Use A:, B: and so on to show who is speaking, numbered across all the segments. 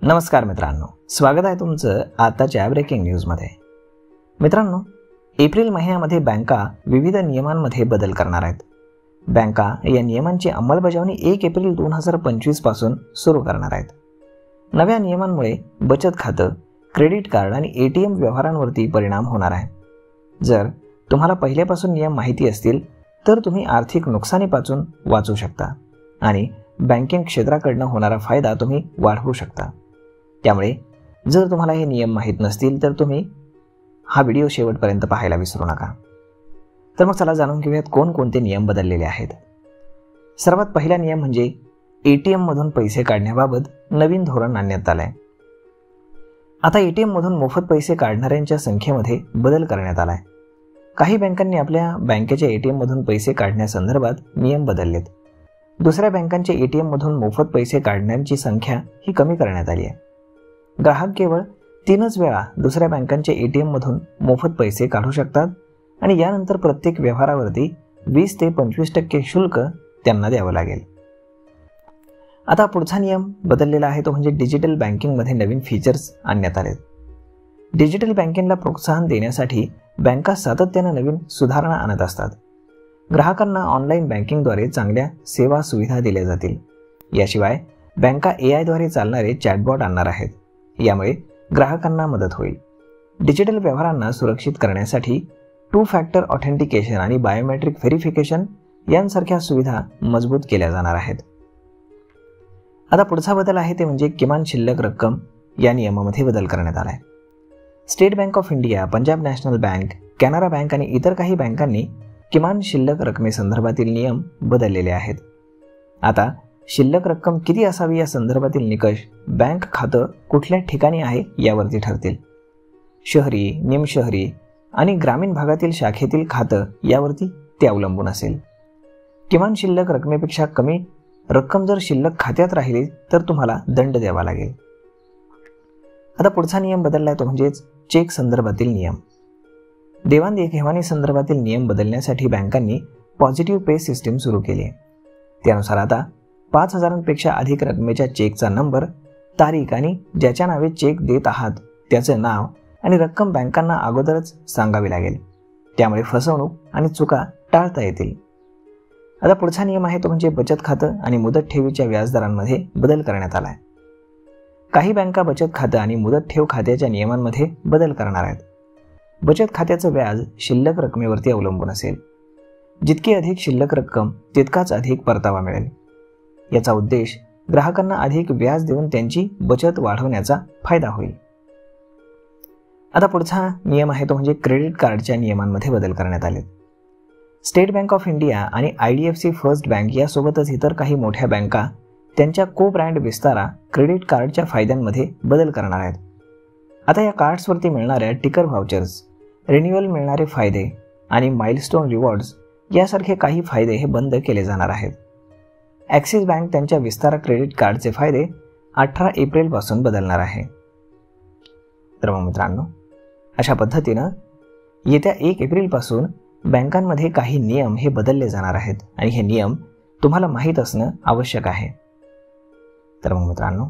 A: नमस्कार मित्रांनो, स्वागत आहे तुमचं आताच्या ब्रेकिंग न्यूजमध्ये। मित्रांनो, एप्रिल महिन्यामध्ये बँका विविध नियमांमध्ये बदल करणार आहेत। बँका या नियमांची अंमलबजावणी 1 एप्रिल 2025 पासून सुरू करणार आहेत। नव्या नियमांमुळे बचत खातं, क्रेडिट कार्ड आणि ATM व्यवहारांवरती परिणाम होणार आहे। जर तुम्हाला पहिल्यापासून नियम माहिती असतील तर तुम्ही आर्थिक नुकसानीपासून वाचू शकता आणि बँकिंग क्षेत्राकडून होणारा फायदा तुम्ही वाढवू शकता। त्यामुळे जर तुम्हाला हे नियम माहीत नसतील तर तुम्ही हा व्हिडिओ शेवटपर्यंत पाहायला विसरू नका। तर मग चला जाणून घेऊयात कोणकोणते नियम बदललेले आहेत। सर्वात पहिला नियम म्हणजे ATM मधून पैसे काढण्याबाबत नवीन धोरण आणण्यात आले आहे। आता ATM मधून मोफत पैसे काढणाऱ्यांच्या संख्येमध्ये बदल करण्यात आला आहे। काही बँकांनी आपल्या बँकेच्या ATM मधून पैसे काढण्यासंदर्भात नियम बदललेत। दुसऱ्या बँकांच्या ATM मधून मोफत पैसे काढण्याची संख्या ही कमी करण्यात आली आहे। ग्राहक केवळ 3च वेळा दुसऱ्या बँकांच्या ATM मधून मोफत पैसे काढू शकतात आणि यानंतर प्रत्येक व्यवहारावरती 20 ते 25% शुल्क त्यांना द्यावं लागेल। आता पुढचा नियम बदललेला आहे तो म्हणजे डिजिटल बँकिंगमध्ये नवीन फीचर्स आणण्यात आले। डिजिटल बँकिंगला प्रोत्साहन देण्यासाठी बँका सातत्याने नवीन सुधारणा आणत असतात। ग्राहकांना ऑनलाईन बँकिंगद्वारे चांगल्या सेवा सुविधा दिल्या जातील। याशिवाय बँका AI द्वारे चालणारे चॅटबॉट आणणार आहेत। यामुळे ग्राहकांना मदत होईल। डिजिटल व्यवहारांना सुरक्षित करण्यासाठी 2 फॅक्टर ऑथेंटिकेशन आणि बायोमेट्रिक व्हेरिफिकेशन यांसारख्या सुविधा मजबूत केल्या जाणार आहेत। आता पुढचा बदल आहे ते म्हणजे किमान शिल्लक रक्कम या नियमामध्ये बदल करण्यात आला आहे। State bank of India, Punjab national bank, Canara bank आणि इतर काही बँकांनी किमान शिल्लक रकमेसंदर्भातील नियम बदललेले आहेत। आता शिल्लक रक्कम किती असावी या संदर्भातील निकष बँक खातं कुठल्या ठिकाणी आहे यावरती ठरतील। शहरी, निमशहरी आणि ग्रामीण भागातील शाखेतील खातं यावरती ते अवलंबून असेल। किमान शिल्लक रकमेपेक्षा कमी रक्कम जर शिल्लक खात्यात राहिली तर तुम्हाला दंड द्यावा लागेल। आता पुढचा नियम बदलला आहे तो म्हणजे चेक संदर्भातील नियम। देवाणघेवाणी संदर्भातील नियम बदलण्यासाठी बँकांनी पॉझिटिव्ह पे सिस्टीम सुरू केली आहे। त्यानुसार आता 5,000पेक्षा अधिक रकमेच्या चेकचा नंबर, तारीख आणि ज्याच्या नावे चेक देत आहात त्याचे नाव आणि रक्कम बँकांना अगोदरच सांगावी लागेल। त्यामुळे फसवणूक आणि चुका टाळता येतील। आता पुढचा नियम आहे तो म्हणजे बचत खातं आणि मुदत ठेवीच्या व्याजदरांमध्ये बदल करण्यात आला आहे। काही बँका बचत खातं आणि मुदत ठेव खात्याच्या नियमांमध्ये बदल करणार आहेत। बचत खात्याचं व्याज शिल्लक रकमेवरती अवलंबून असेल। जितकी अधिक शिल्लक रक्कम तितकाच अधिक परतावा मिळेल। याचा उद्देश ग्राहकांना अधिक व्याज देऊन त्यांची बचत वाढवण्याचा फायदा होईल। आता पुढचा नियम आहे तो म्हणजे क्रेडिट कार्डच्या नियमांमध्ये बदल करण्यात आले। स्टेट बँक ऑफ इंडिया आणि IDFC फर्स्ट बँक यासोबतच इतर काही मोठ्या बँका त्यांच्या को ब्रँड विस्तारा क्रेडिट कार्डच्या फायद्यांमध्ये बदल करणार आहेत। आता या कार्ड्सवरती मिळणाऱ्या टिकर व्हाउचर्स, रिन्युअल मिळणारे फायदे आणि माइलस्टोन रिवॉर्ड्स यासारखे काही फायदे हे बंद केले जाणार आहेत। ॲक्सिस बँक त्यांच्या विस्तारा क्रेडिट कार्डचे फायदे 18 एप्रिलपासून बदलणार आहे। तर मग मित्रांनो, अशा पद्धतीनं येत्या 1 एप्रिलपासून बँकांमध्ये काही नियम हे बदलले जाणार आहेत आणि हे नियम तुम्हाला माहीत असणं आवश्यक आहे। तर मग मित्रांनो,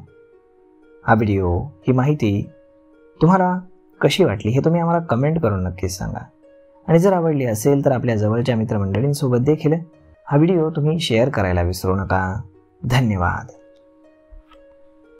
A: हा व्हिडिओ, ही माहिती तुम्हाला कशी वाटली हे तुम्ही आम्हाला कमेंट करून नक्कीच सांगा आणि जर आवडली असेल तर आपल्या जवळच्या मित्रमंडळींसोबत देखील हा व्हिडिओ तुम्ही शेअर करायला विसरू नका। धन्यवाद।